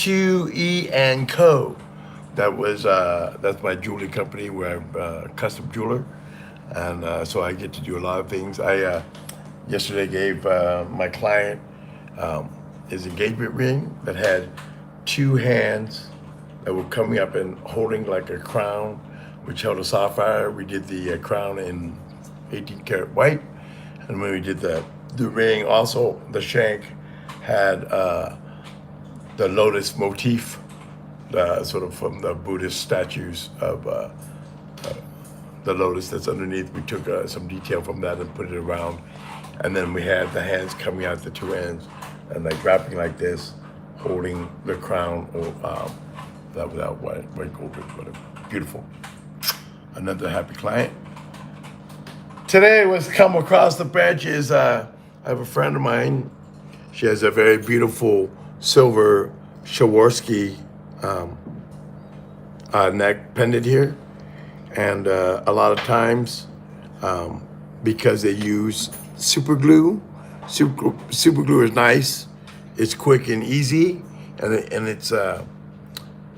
Q.E. and Co. That was that's my jewelry company where I'm a custom jeweler, and so I get to do a lot of things. I yesterday gave my client his engagement ring that had two hands that were coming up and holding like a crown, which held a sapphire. We did the crown in 18 karat white, and when we did the ring, also the shank had the lotus motif, sort of from the Buddhist statues of the lotus that's underneath. We took some detail from that and put it around, and then we had the hands coming out the two ends and like wrapping like this, holding the crown or that without white gold, whatever. Beautiful. Another happy client. Today was come across the branches. I have a friend of mine. She has a very beautiful silver Swarovski neck pendant here, and a lot of times because they use super glue. Super glue is nice. It's quick and easy, and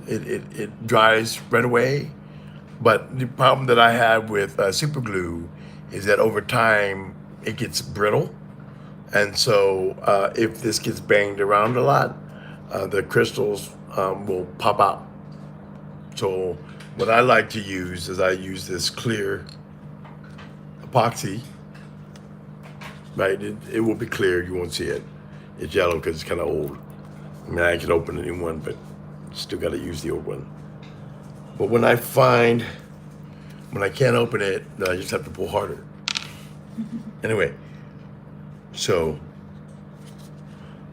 it dries right away. But the problem that I have with super glue is that over time it gets brittle, and so if this gets banged around a lot, the crystals will pop out. So what I like to use is I use this clear epoxy, right? It will be clear, you won't see it. It's yellow because it's kind of old. I mean, I can open a new one, but still got to use the old one. But when I can't open it, then I just have to pull harder. Anyway, so,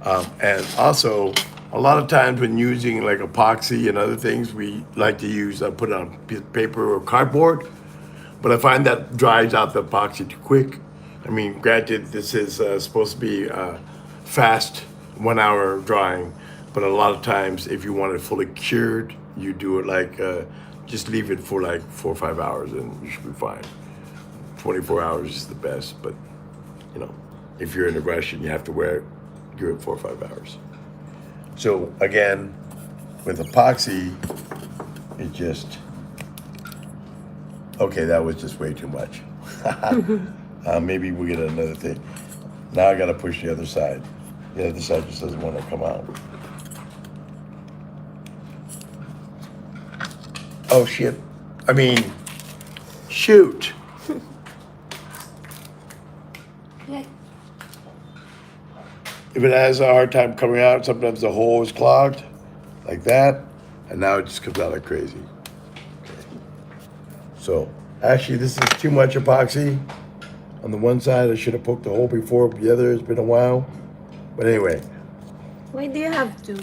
and also, a lot of times when using like epoxy and other things, we like to use, put it on paper or cardboard, but I find that dries out the epoxy too quick. I mean, granted, this is supposed to be fast 1 hour drying, but a lot of times if you want it fully cured, you do it like, just leave it for like 4 or 5 hours and you should be fine. 24 hours is the best, but you know, if you're in a rush and you have to wear it, do it 4 or 5 hours. So again, with epoxy, it just, okay, that was just way too much. Maybe we'll get another thing. Now I gotta push the other side. The other side just doesn't want to come out. Oh shit. I mean, shoot. Yeah. If it has a hard time coming out, sometimes the hole is clogged, like that, and now it just comes out like crazy. Okay. So, actually, this is too much epoxy. On the one side, I should have poked the hole before, but the other, it's been a while. But anyway. Why do you have to?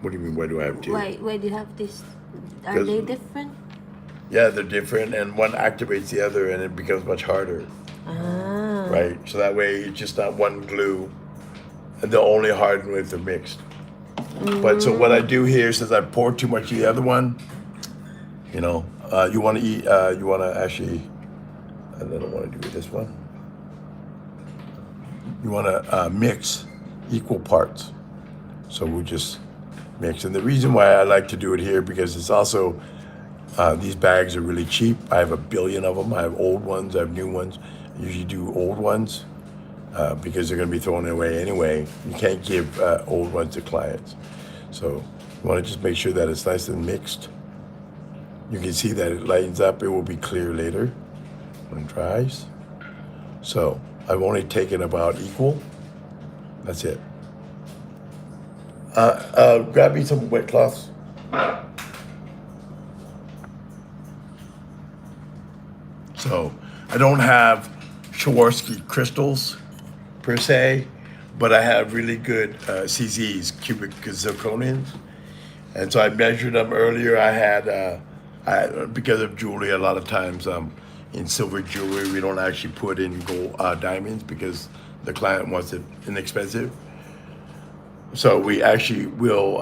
What do you mean, why do I have to? Why do you have this? Are they different? Yeah, they're different, and one activates the other, and it becomes much harder. Ah. Right? So that way, it's just not one glue, and they'll only harden if they're mixed. But so what I do here, since I poured too much of the other one, you know, you want to actually, I don't want to do this one. You want to mix equal parts. So we'll just mix. And the reason why I like to do it here, because it's also, these bags are really cheap. I have 1 billion of them. I have old ones, I have new ones. I usually do old ones because they're going to be thrown away anyway. You can't give old ones to clients. So you want to just make sure that it's nice and mixed. You can see that it lightens up. It will be clear later when it dries. So I've only taken about equal. That's it. Grab me some wet cloths. So I don't have Swarovski crystals per se, but I have really good CZs, cubic zirconians. And so I measured them earlier. I had, because of jewelry, a lot of times in silver jewelry, we don't actually put in gold diamonds because the client wants it inexpensive. So we actually will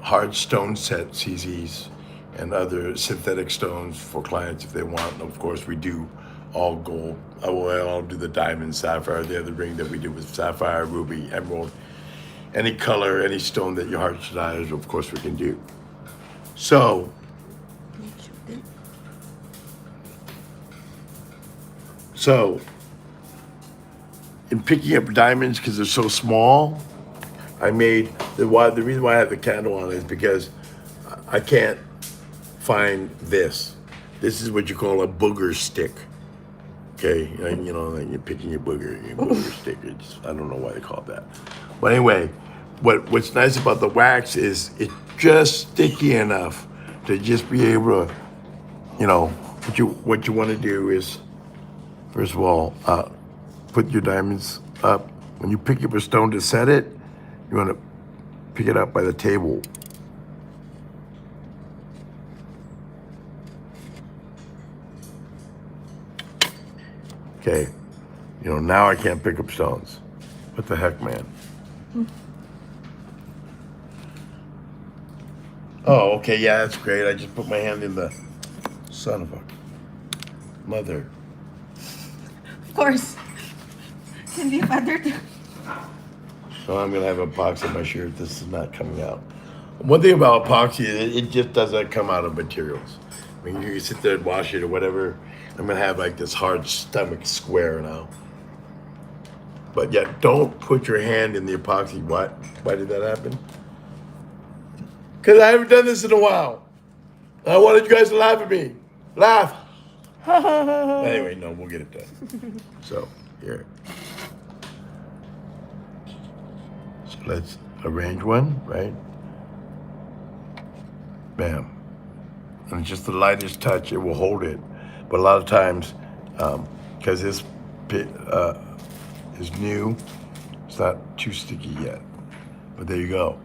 hard stone set CZs and other synthetic stones for clients if they want. And of course, we do all gold. I'll do the diamond, sapphire. The other ring that we did was sapphire, ruby, emerald. any color, any stone that your heart desires, of course we can do. So, so in picking up diamonds, because they're so small, I made the reason why I have the candle on is because I can't find this. This is what you call a booger stick. Okay, and, you know, like you're picking your booger stick. I don't know why they call it that. But anyway, what's nice about the wax is it's just sticky enough to just be able to, you know, what you want to do is, first of all, put your diamonds up. When you pick up a stone to set it, you want to pick it up by the table. Okay, you know, now I can't pick up stones. What the heck, man? Oh, okay, yeah, that's great. I just put my hand in the son of a mother. Of course. Can be father too. So I'm gonna have epoxy on my shirt. This is not coming out. One thing about epoxy is it just doesn't come out of materials. I mean, you can sit there and wash it or whatever. I'm gonna have like this hard stomach square now. But yeah, don't put your hand in the epoxy. What? Why did that happen? Because I haven't done this in a while. I wanted you guys to laugh at me. Laugh. Anyway, no, we'll get it done. So, here. So let's arrange one, right? Bam. And just the lightest touch, it will hold it. But a lot of times, because this is new, it's not too sticky yet. But there you go.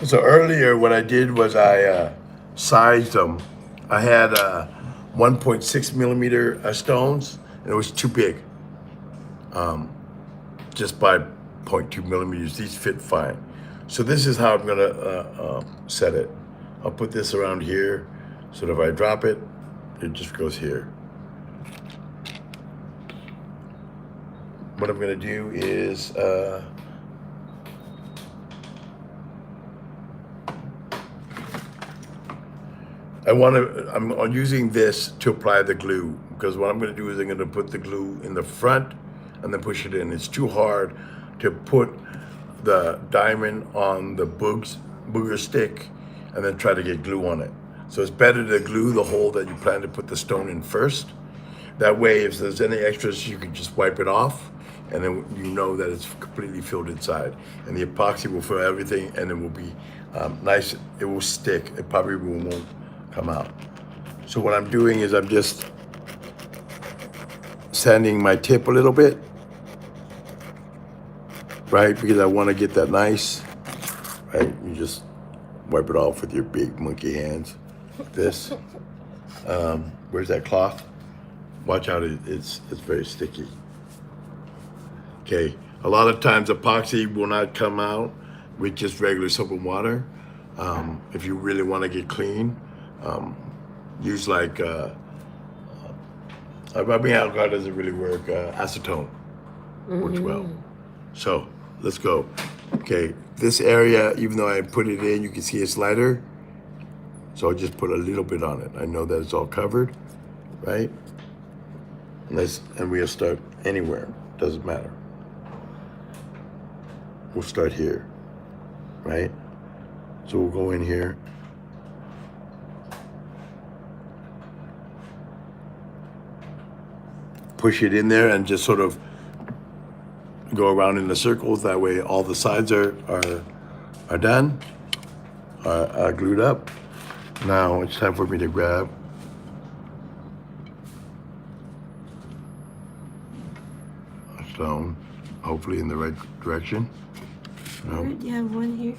So earlier, what I did was I sized them. I had 1.6 millimeter stones, and it was too big. Just by 0.2 millimeters, these fit fine. So this is how I'm gonna set it. I'll put this around here, so that if I drop it, it just goes here. What I'm gonna do is I'm using this to apply the glue, because what I'm going to do is I'm going to put the glue in the front and then push it in. It's too hard to put the diamond on the booger stick and then try to get glue on it. So it's better to glue the hole that you plan to put the stone in first. That way, if there's any extras, you can just wipe it off, and then you know that it's completely filled inside. And the epoxy will fill everything, and it will be nice. It will stick. It probably won't come out. So what I'm doing is I'm just sanding my tip a little bit, right? Because I want to get that nice, right? You just wipe it off with your big monkey hands, like this. Where's that cloth? Watch out, it's very sticky. Okay, a lot of times epoxy will not come out with just regular soap and water. If you really want to get clean, use like, rubbing alcohol doesn't really work. Acetone works well. So let's go. Okay, this area, even though I put it in, you can see it's lighter. So I'll just put a little bit on it. I know that it's all covered, right? And we'll start anywhere, doesn't matter. We'll start here, right? So we'll go in here. Push it in there and just sort of go around in the circles. That way all the sides are done, are glued up. Now it's time for me to grab a stone, hopefully in the right direction. No. You have one here.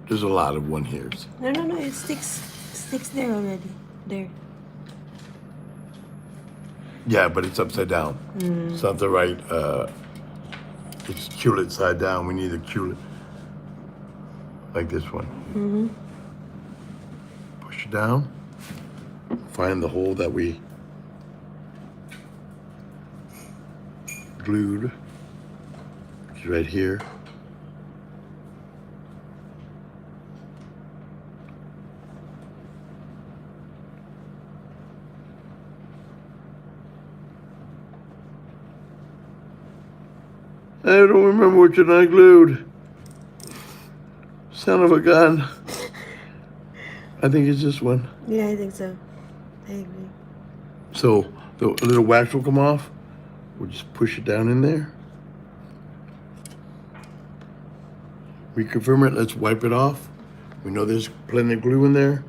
There's a lot of one here's. No, it sticks there already. There. Yeah, but it's upside down. It's not the right, it's cule side down. We need a cule like this one. Push it down. Find the hole that we glued. It's right here. I don't remember what you're not glued. Son of a gun. I think it's this one. Yeah, I think so. I agree. So the little wax will come off. We'll just push it down in there. Reconfirm it. Let's wipe it off. We know there's plenty of glue in there.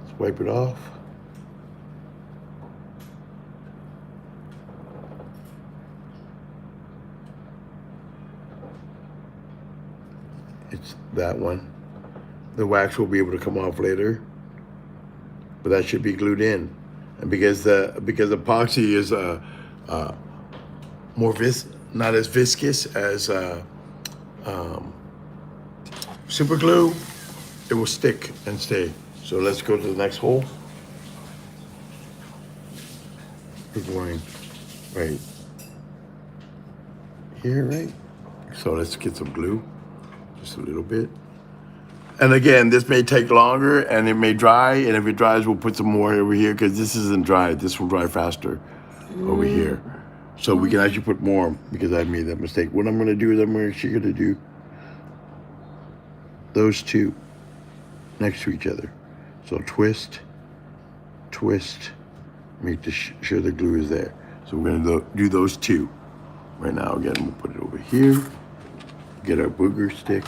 Let's wipe it off. It's that one. The wax will be able to come off later, but that should be glued in. And because epoxy is not as viscous as super glue, it will stick and stay. So let's go to the next hole. We're going right here, right? So let's get some glue, just a little bit. And again, this may take longer and it may dry. And if it dries, we'll put some more over here because this isn't dry. This will dry faster over here. So we can actually put more because I made that mistake. What I'm going to do is I'm actually going to do those two next to each other. So twist, twist, make sure the glue is there. So we're going to do those two right now. Again, we'll put it over here. Get our booger stick.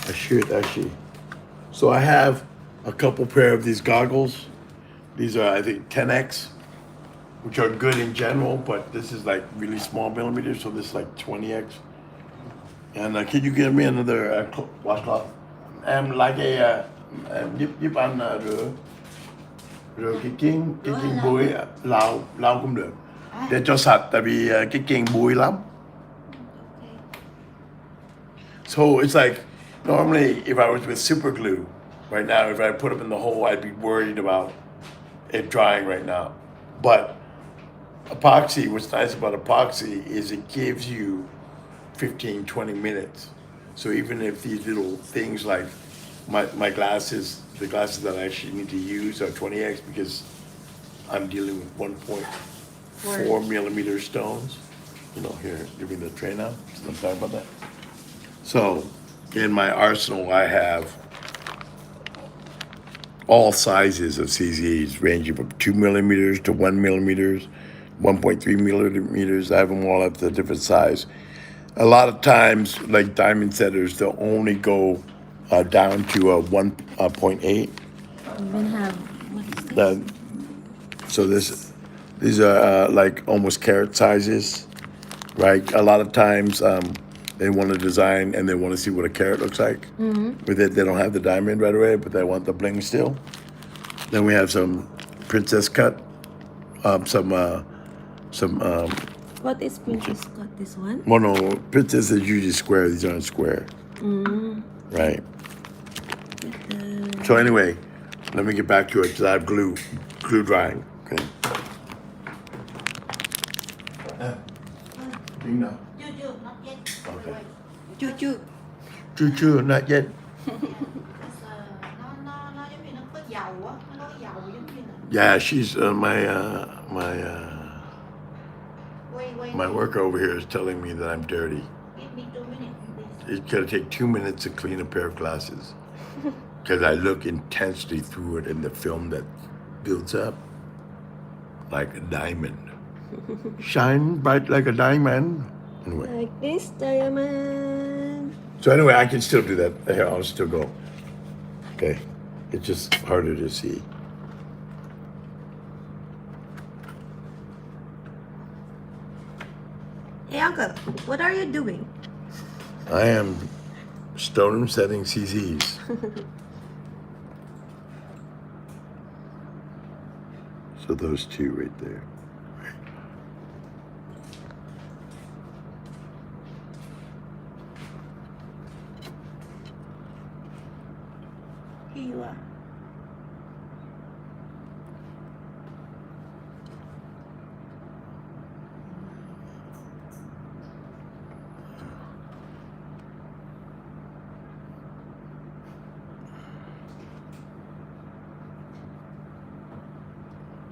I should actually. So I have a couple pair of these goggles. These are, I think, 10X, which are good in general, but this is like really small millimeters, so this is like 20X. And can you give me another washcloth? Like a dip ăn rồi cái kiêng bụi lau cũng được để cho sạch tại vì cái kiêng bụi lắm. So it's like normally if I was with super glue right now, if I put them in the hole, I'd be worried about it drying right now. But epoxy, what's nice about epoxy is it gives you 15, 20 minutes. So even if these little things like my glasses, the glasses that I actually need to use are 20X because I'm dealing with 1.4 millimeter stones. You know, here, give me the tray now. I'm sorry about that. So in my arsenal, I have all sizes of CZs ranging from 2 millimeters to 1 millimeters, 1.3 millimeters. I have them all at the different size. A lot of times, like diamond setters, they'll only go down to a 1.8. Even have what is this? So these are like almost carat sizes, right? A lot of times they want to design and they want to see what a carat looks like. With it, they don't have the diamond right away, but they want the bling still. Then we have some princess cut, some. What is princess cut? This one? Well, no, princess is usually square. These aren't square. Right. So anyway, let me get back to it because I have glue drying. Okay. No. Okay. Choo-choo. Choo-choo, not yet. Yeah, she's my worker over here is telling me that I'm dirty. It's gonna take 2 minutes to clean a pair of glasses because I look intensely through it in the film that builds up like a diamond. Shine bright like a diamond. Anyway. Like this diamond. So anyway, I can still do that. Here, I'll still go. Okay. It's just harder to see. Hey uncle, what are you doing? I am stone setting CZs. So those two right there. Here you are.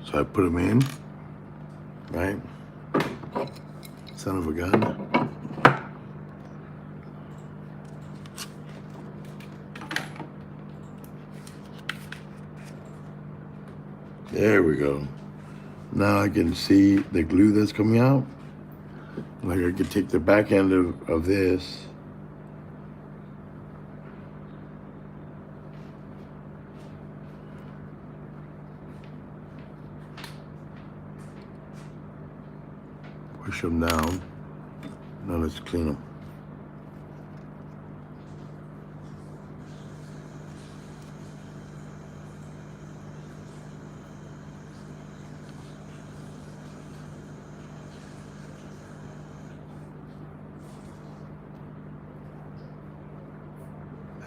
So I put them in, right? Son of a gun. There we go. Now I can see the glue that's coming out. Like I could take the back end of this. Push them down. Now let's clean them.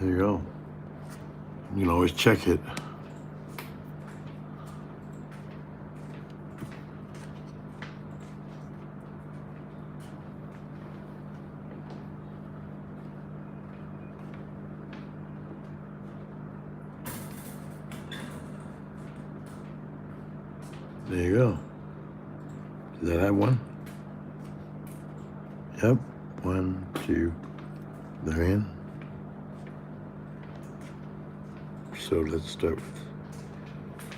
There you go. You can always check it. There you go. Does that have one? Yep. 1, 2. They're in. So let's start with.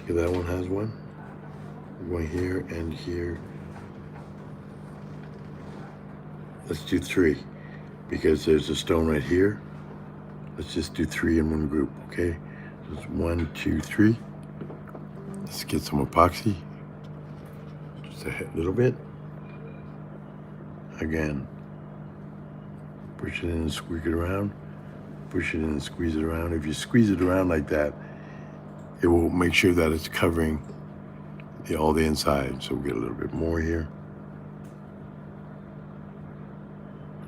Okay, that one has one. We're going here and here. Let's do 3 because there's a stone right here. Let's just do 3 in one group, okay? So it's 1, 2, 3. Let's get some epoxy. Just a little bit. Again. Push it in and squeak it around. Push it in and squeeze it around. If you squeeze it around like that, it will make sure that it's covering all the inside. So we'll get a little bit more here.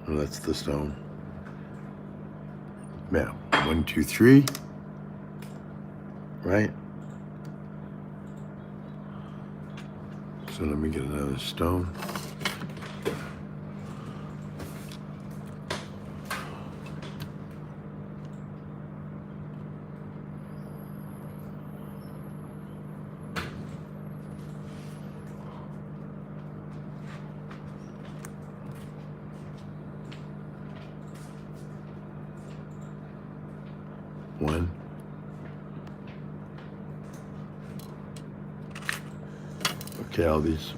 And that's the stone. Now, 1, 2, 3. Right? So let me get another stone. One. Okay, all these.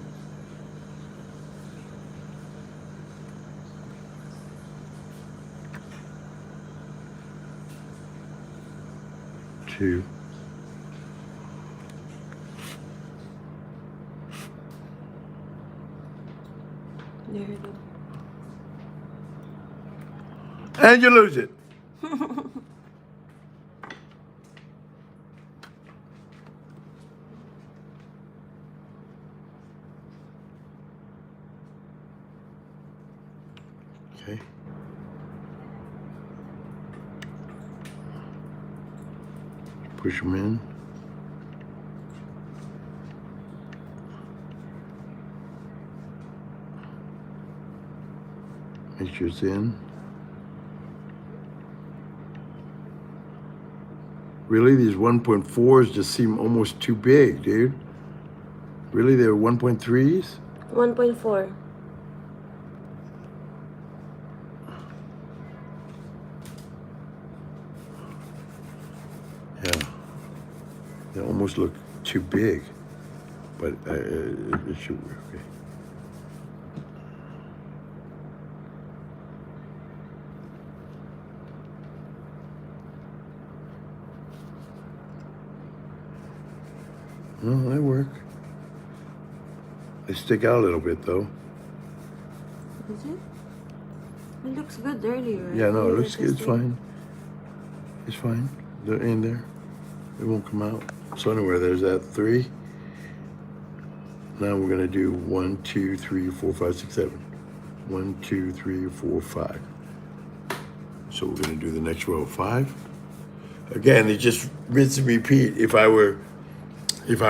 2. There you go. And you lose it. Okay. Push them in. Make sure it's in. Really, these 1.4s just seem almost too big, dude. Really, they're 1.3s? 1.4. Yeah. They almost look too big, but it should work, okay. No, they work. They stick out a little bit, though. Is it? It looks good earlier. Yeah, no, it You looks were good. It's testing. fine. It's fine. They're in there. They won't come out. So anyway, there's that 3. Now we're gonna do 1, 2, 3, 4, 5, 6, 7. 1, 2, 3, 4, 5. So we're gonna do the next row of 5. Again, it just rinse and repeat. If I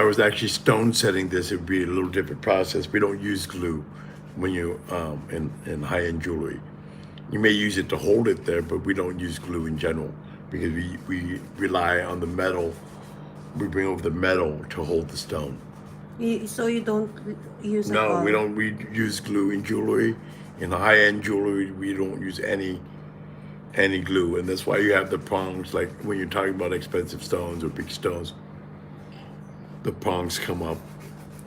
was actually stone setting this, it would be a little different process. We don't use glue when you in high-end jewelry. You may use it to hold it there, but we don't use glue in general because we rely on the metal. We bring over the metal to hold the stone. So you don't use at No, all? we don't. We use glue in jewelry. In high-end jewelry, we don't use any glue, and that's why you have the prongs. Like when you're talking about expensive stones or big stones, the prongs come up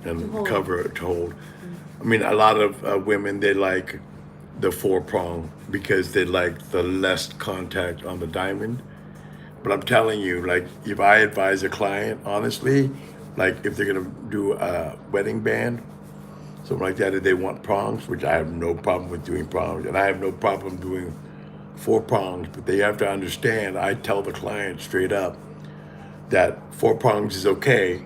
To and hold. cover it to hold. Mm. I mean, a lot of women they like the four prong because they like the less contact on the diamond. But I'm telling you, like if I advise a client, honestly, like if they're gonna do a wedding band, something like that, if they want prongs, which I have no problem with doing prongs, and I have no problem doing four prongs, but they have to understand. I tell the client straight up that four prongs is okay,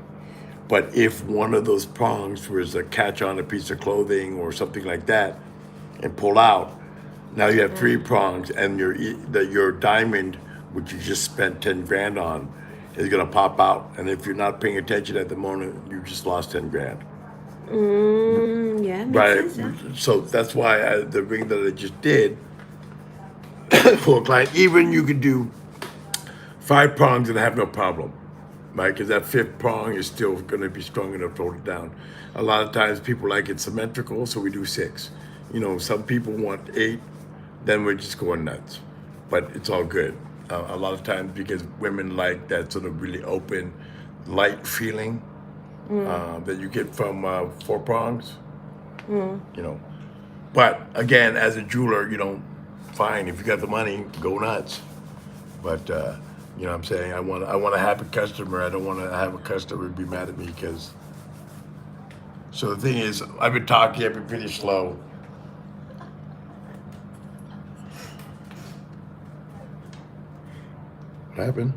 but if one of those prongs was a catch on a piece of clothing or something like that, and pull out, now you have three Mm. prongs, and your diamond, which you just spent 10 grand on, is gonna pop out. And if you're not paying attention at the moment, you just lost 10 grand. Yeah, makes Right. sense, yeah. So that's why the ring that I just did for a client, even you could do five prongs and have no problem, right? Because that fifth prong is still going to be strong enough to hold it down. A lot of times people like it symmetrical, so we do six. You know, some people want eight, then we're just going nuts. But it's all good. A lot of times because women like that sort of really open, light feeling Mm. that you get from four prongs, Mm. you know. But again, as a jeweler, you know, fine, if you got the money, go nuts. But you know what I'm saying? I want a happy customer. I don't want to have a customer be mad at me because. So the thing is, I've been talking. I've been pretty slow. What happened?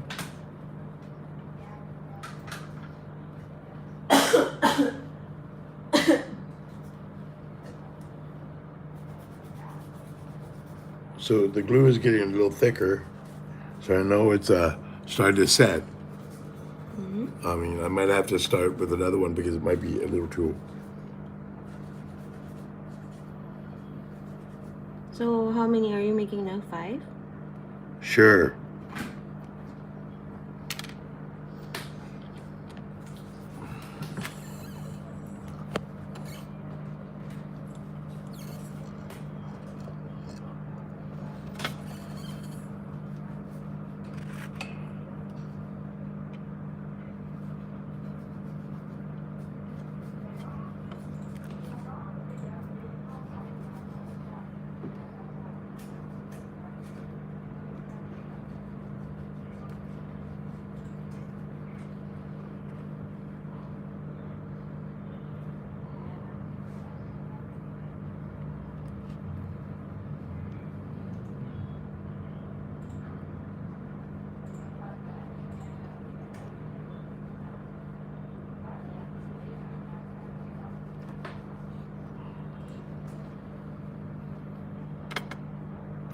So the glue is getting a little thicker. So I know it's starting to set. Hmm. I mean, I might have to start with another one because it might be a little too. So how many are you making now? 5? Sure.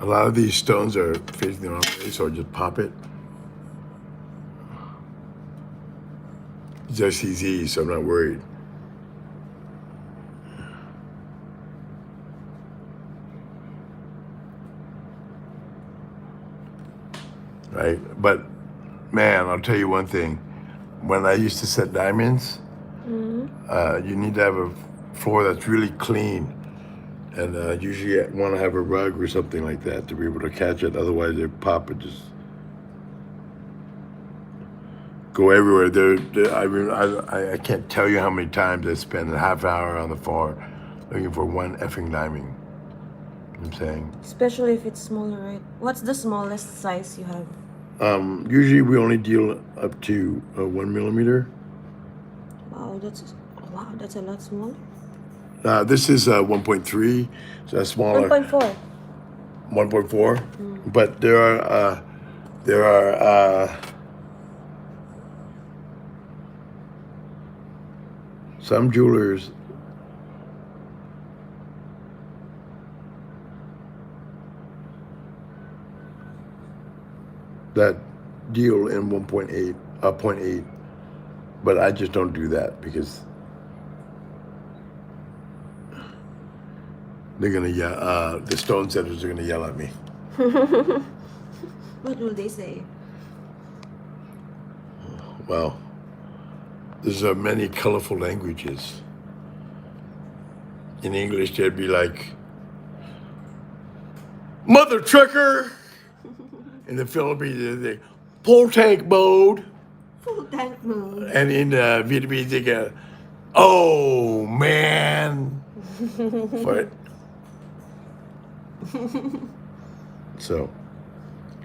A lot of these stones are facing the wrong way, so I just pop it. It's just easy, so I'm not worried. Right? But man, I'll tell you one thing. When I used to set diamonds, Mm. you need to have a floor that's really clean. And usually you want to have a rug or something like that to be able to catch it. Otherwise, they pop and just go everywhere. I mean, I can't tell you how many times I spent a half hour on the floor looking for one effing diamond. You know what I'm saying? Especially if it's smaller, right? What's the smallest size you have? Usually we only deal up to 1 millimeter. Wow, that's a lot smaller. This is 1.3, so that's smaller. 1.4. 1.4, Mm. but there are some jewelers that deal in 1.8, 0.8, but I just don't do that because they're gonna yell. The stone setters are gonna yell at me. What will they say? Well, There's many colorful languages. In English, they'd be like, mother trucker. In the Philippines, they full tank mode. Full tank mode. And in Vietnamese, they go, oh man. But, so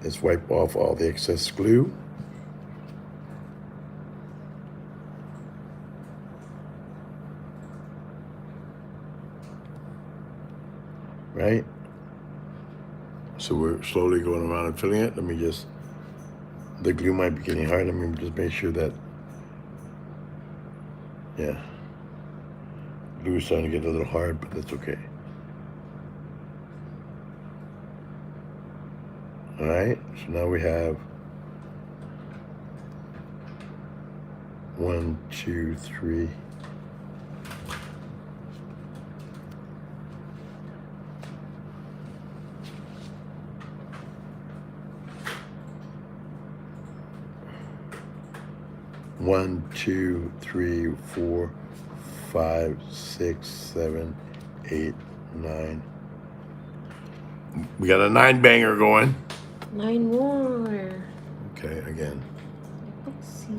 let's wipe off all the excess glue. Right? So we're slowly going around and filling it. Let me just, the glue might be getting hard. Let me just make sure that, yeah. Glue is starting to get a little hard, but that's okay. All right, so now we have 1, 2, 3. One, 2, 3, 4, 5, 6, 7, 8, 9. We got a 9 banger going. 9 more. Okay, again. Let's see.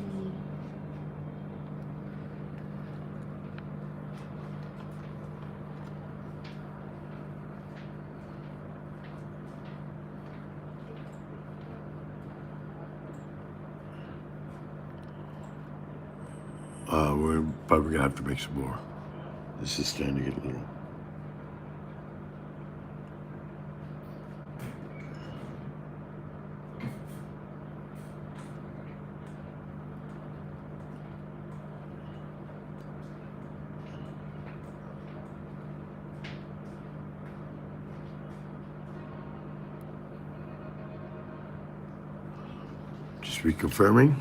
We're probably gonna have to make some more. This is starting to get a little. Just reconfirming.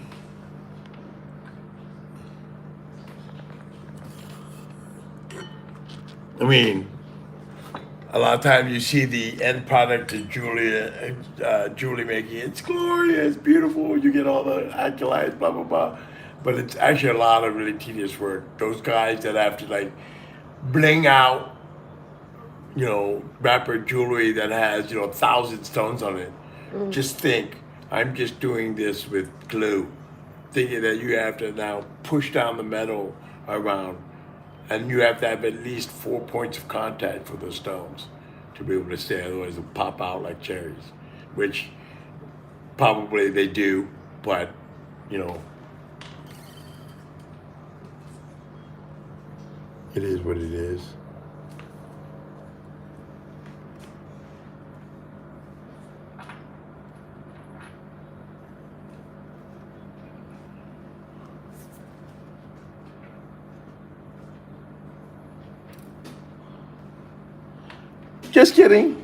I mean, a lot of times you see the end product of Julie making. It's glorious, beautiful. You get all the accolades, blah blah blah. But it's actually a lot of really tedious work. Those guys that have to like bling out, wrapper jewelry that has 1,000 stones on it. Just think, I'm just doing this with glue, thinking that you have to now push down the metal around. And you have to have at least 4 points of contact for those stones to be able to stay, otherwise they'll pop out like cherries, which probably they do, but it is what it is. Just kidding.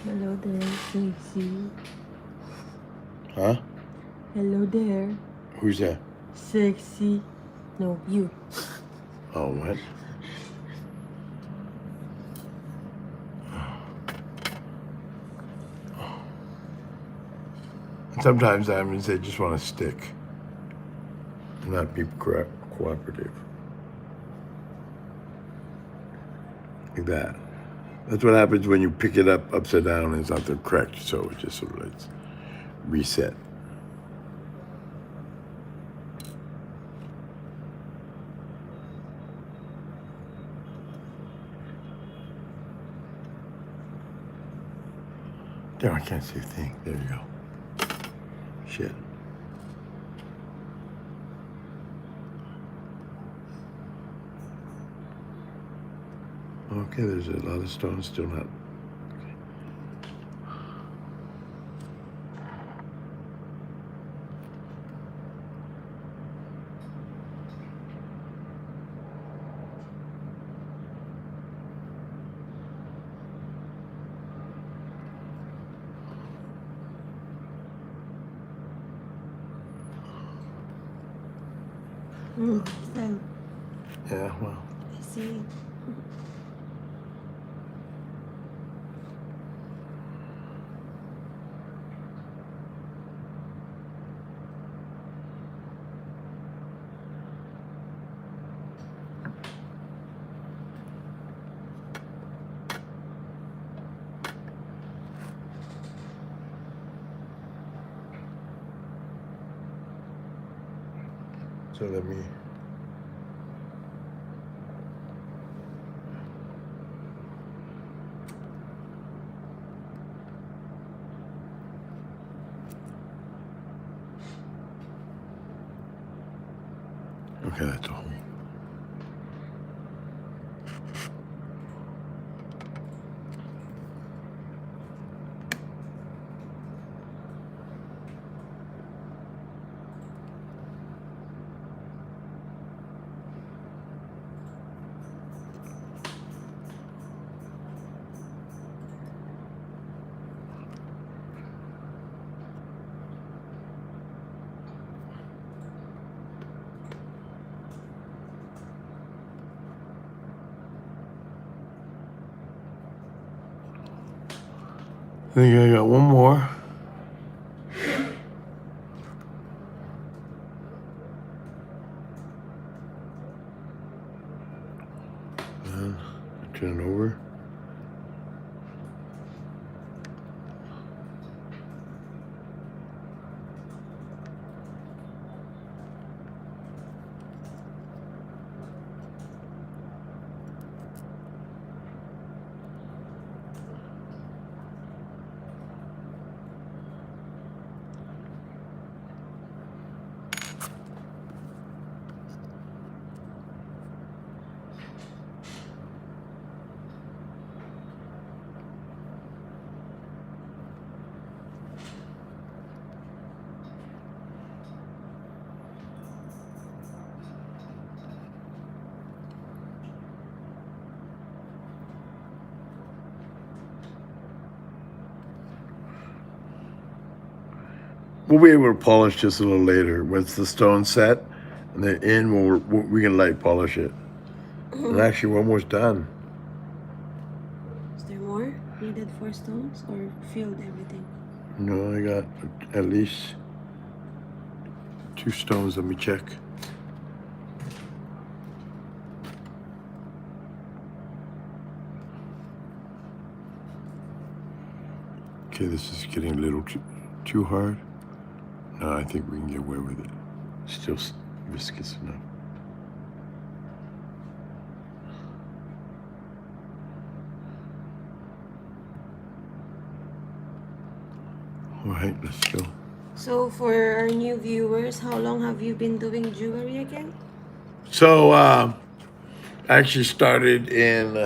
Hello there, sexy. Huh? Hello there, Who's that? sexy. No, you. Oh, what? Sometimes I just want to stick and not be cooperative. Like that. That's what happens when you pick it up upside down and it's not the correct. So it just sort of like reset. There, I can't see a thing. There you go. Shit. Okay, there's a lot of stones still not. Okay. So, Yeah, well. I see. So let me. Okay, that's a hole. I think I got one more. And turn it over. We'll be able to polish just a little later. Once the stone's set and they're in, we can light polish it. And actually, we're almost done. Is there more needed for stones or filled everything? No, I got at least 2 stones. Let me check. Okay, this is getting a little too hard. No, I think we can get away with it. Still viscous enough. All right, let's go. So for our new viewers, how long have you been doing jewelry again? So, I actually started in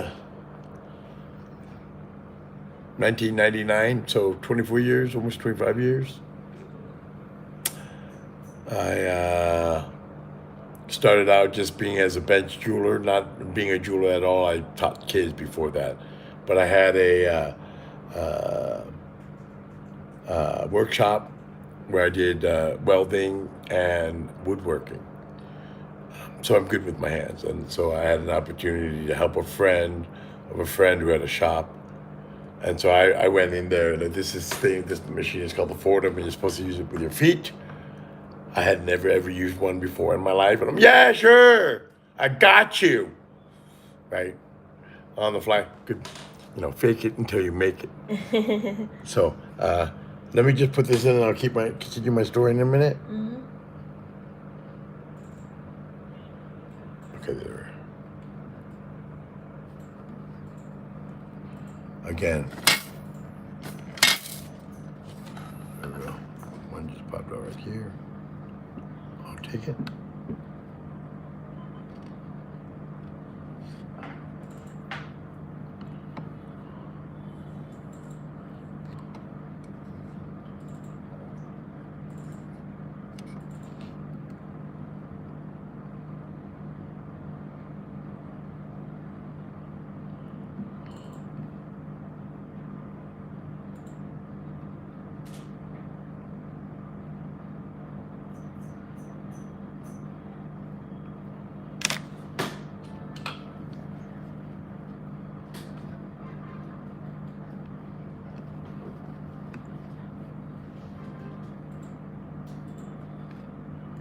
1999, so 24 years, almost 25 years. I started out just being as a bench jeweler, not being a jeweler at all. I taught kids before that. But I had a workshop where I did welding and woodworking. So I'm good with my hands. And so I had an opportunity to help a friend of a friend who had a shop. And so I went in there, and this machine is called the Fordham, and you're supposed to use it with your feet. I had never ever used one before in my life, and yeah, sure, I got you, right, on the fly. Good, fake it until you make it. So let me just put this in, and I'll continue my story in a minute. Mm-hmm. Okay, there. Again. There we go. One just popped out right here. I'll take it.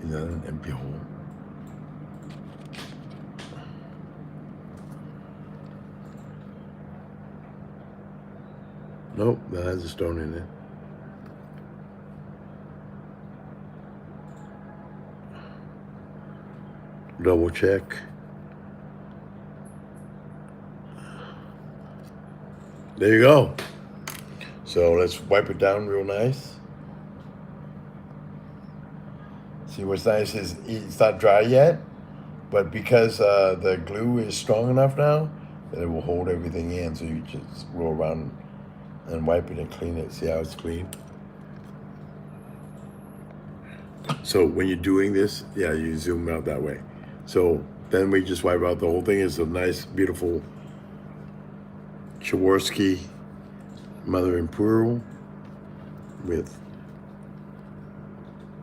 Is that an empty hole? Nope, that has a stone in it. double check. There you go. So let's wipe it down real nice. See what's nice is it's not dry yet, but because the glue is strong enough now that it will hold everything in. So you just roll around and wipe it and clean it. See how it's clean? So when you're doing this, yeah, you zoom out that way. So then we just wipe out the whole thing. It's a nice, beautiful Swarovski mother and pearl with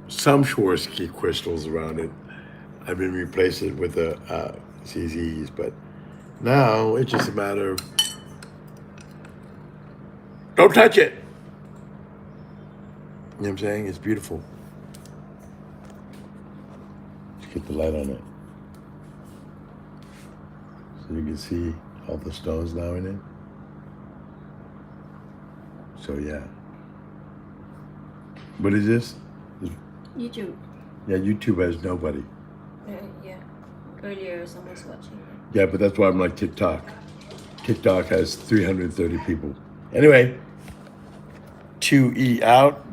some Swarovski crystals around it. I've been replaced it with the CZs, but now it's just a matter of don't touch it. You know what I'm saying? It's beautiful. Let's get the light on it. So you can see all the stones now in it. So yeah. What is this? YouTube. Yeah, YouTube has nobody. Yeah. Earlier, someone's watching. Yeah, but that's why I'm like TikTok. TikTok has 330 people. Anyway, 2E out.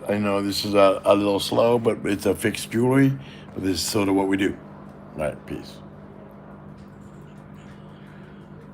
I know this is a little slow, but it's a fixed jewelry. But this is sort of what we do. All right, peace.